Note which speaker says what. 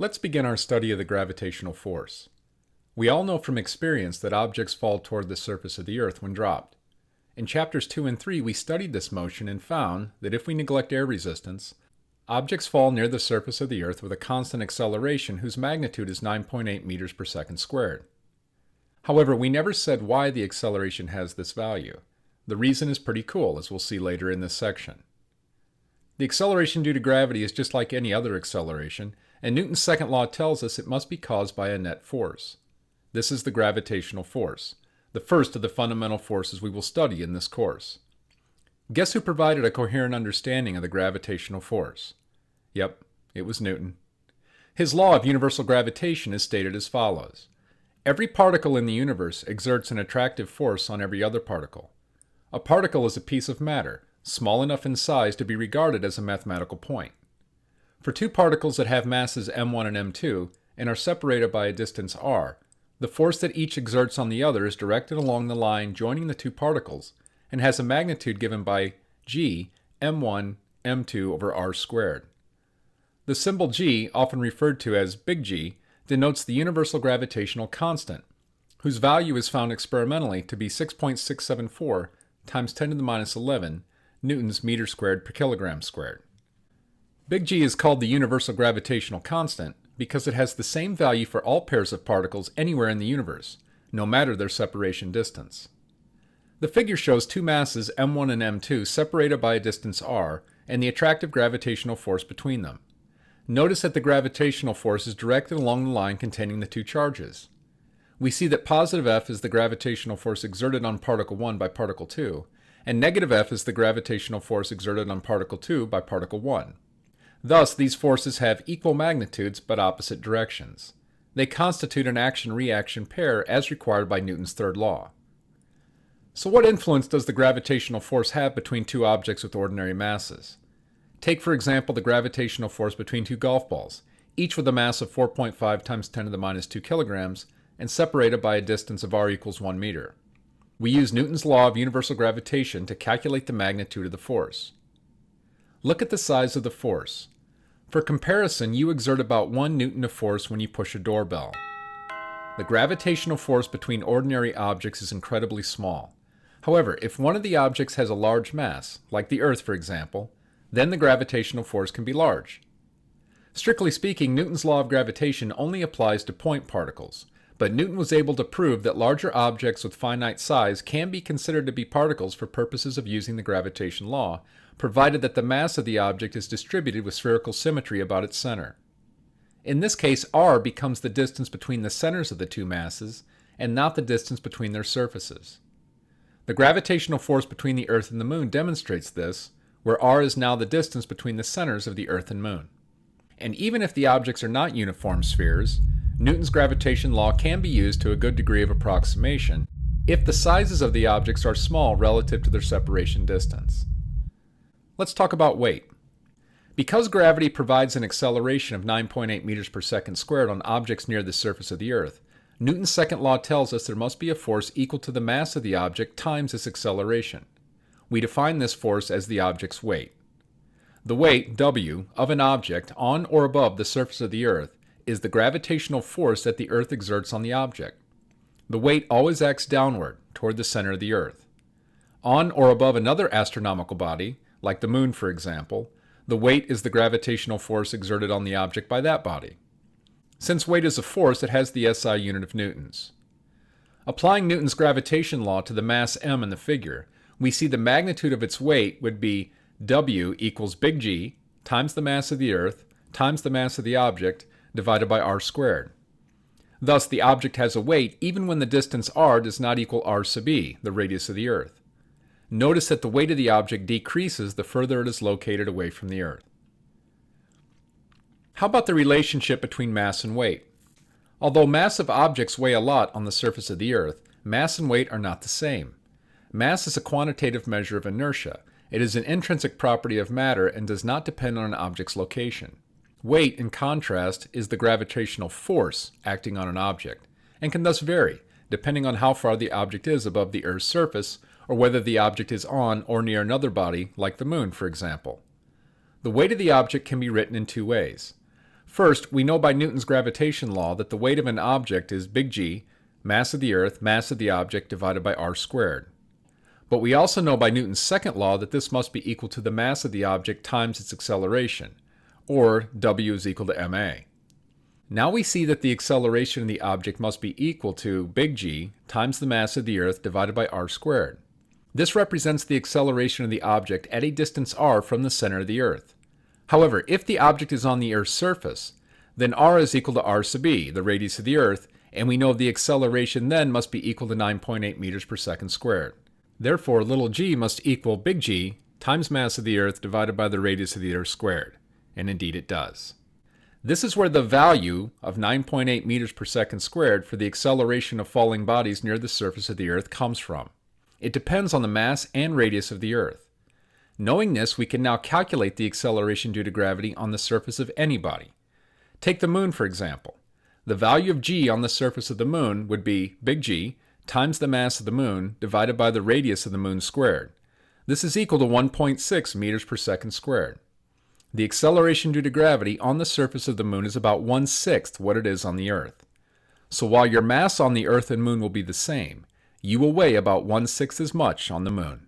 Speaker 1: Let's begin our study of the gravitational force. We all know from experience that objects fall toward the surface of the Earth when dropped. In chapters 2 and 3, we studied this motion and found that if we neglect air resistance, objects fall near the surface of the Earth with a constant acceleration whose magnitude is 9.8 meters per second squared. However, we never said why the acceleration has this value. The reason is pretty cool, as we'll see later in this section. The acceleration due to gravity is just like any other acceleration, and Newton's second law tells us it must be caused by a net force. This is the gravitational force, the first of the fundamental forces we will study in this course. Guess who provided a coherent understanding of the gravitational force? Yep, it was Newton. His law of universal gravitation is stated as follows. Every particle in the universe exerts an attractive force on every other particle. A particle is a piece of matter, small enough in size to be regarded as a mathematical point. For two particles that have masses m1 and m2 and are separated by a distance r, the force that each exerts on the other is directed along the line joining the two particles and has a magnitude given by g m1 m2 over r squared. The symbol g, often referred to as big G, denotes the universal gravitational constant, whose value is found experimentally to be 6.674 times 10 to the minus 11 newtons meter squared per kilogram squared. Big G is called the universal gravitational constant because it has the same value for all pairs of particles anywhere in the universe, no matter their separation distance. The figure shows two masses m1 and m2 separated by a distance r and the attractive gravitational force between them. Notice that the gravitational force is directed along the line containing the two charges. We see that positive F is the gravitational force exerted on particle 1 by particle 2, and negative F is the gravitational force exerted on particle 2 by particle 1. Thus, these forces have equal magnitudes but opposite directions. They constitute an action-reaction pair as required by Newton's third law. So what influence does the gravitational force have between two objects with ordinary masses? Take, for example, the gravitational force between two golf balls, each with a mass of 4.5 times 10 to the minus 2 kilograms and separated by a distance of r equals 1 meter. We use Newton's law of universal gravitation to calculate the magnitude of the force. Look at the size of the force. For comparison, you exert about 1 newton of force when you push a doorbell. The gravitational force between ordinary objects is incredibly small. However, if one of the objects has a large mass, like the Earth for example, then the gravitational force can be large. Strictly speaking, Newton's law of gravitation only applies to point particles, but Newton was able to prove that larger objects with finite size can be considered to be particles for purposes of using the gravitation law, provided that the mass of the object is distributed with spherical symmetry about its center. In this case, r becomes the distance between the centers of the two masses, and not the distance between their surfaces. The gravitational force between the Earth and the Moon demonstrates this, where r is now the distance between the centers of the Earth and Moon. And even if the objects are not uniform spheres, Newton's gravitation law can be used to a good degree of approximation if the sizes of the objects are small relative to their separation distance. Let's talk about weight. Because gravity provides an acceleration of 9.8 meters per second squared on objects near the surface of the Earth, Newton's second law tells us there must be a force equal to the mass of the object times its acceleration. We define this force as the object's weight. The weight, W, of an object on or above the surface of the Earth is the gravitational force that the Earth exerts on the object. The weight always acts downward, toward the center of the Earth. On or above another astronomical body, like the Moon for example, the weight is the gravitational force exerted on the object by that body. Since weight is a force, it has the SI unit of newtons. Applying Newton's gravitation law to the mass m in the figure, we see the magnitude of its weight would be W equals big G times the mass of the Earth times the mass of the object divided by r squared. Thus, the object has a weight even when the distance r does not equal r sub e, the radius of the Earth. Notice that the weight of the object decreases the further it is located away from the Earth. How about the relationship between mass and weight? Although massive objects weigh a lot on the surface of the Earth, mass and weight are not the same. Mass is a quantitative measure of inertia. It is an intrinsic property of matter and does not depend on an object's location. Weight, in contrast, is the gravitational force acting on an object, and can thus vary, depending on how far the object is above the Earth's surface, or whether the object is on or near another body, like the Moon, for example. The weight of the object can be written in two ways. First, we know by Newton's gravitation law that the weight of an object is big G, mass of the Earth, mass of the object divided by r squared. But we also know by Newton's second law that this must be equal to the mass of the object times its acceleration, or W is equal to ma. Now we see that the acceleration of the object must be equal to big G times the mass of the Earth divided by r squared. This represents the acceleration of the object at a distance r from the center of the Earth. However, if the object is on the Earth's surface, then r is equal to r sub e, the radius of the Earth, and we know the acceleration then must be equal to 9.8 meters per second squared. Therefore, little g must equal big G times mass of the Earth divided by the radius of the Earth squared. And indeed it does. This is where the value of 9.8 meters per second squared for the acceleration of falling bodies near the surface of the Earth comes from. It depends on the mass and radius of the Earth. Knowing this, we can now calculate the acceleration due to gravity on the surface of any body. Take the Moon, for example. The value of g on the surface of the Moon would be big G times the mass of the Moon divided by the radius of the Moon squared. This is equal to 1.6 meters per second squared. The acceleration due to gravity on the surface of the Moon is about 1/6 what it is on the Earth. So while your mass on the Earth and Moon will be the same, you will weigh about 1/6 as much on the Moon.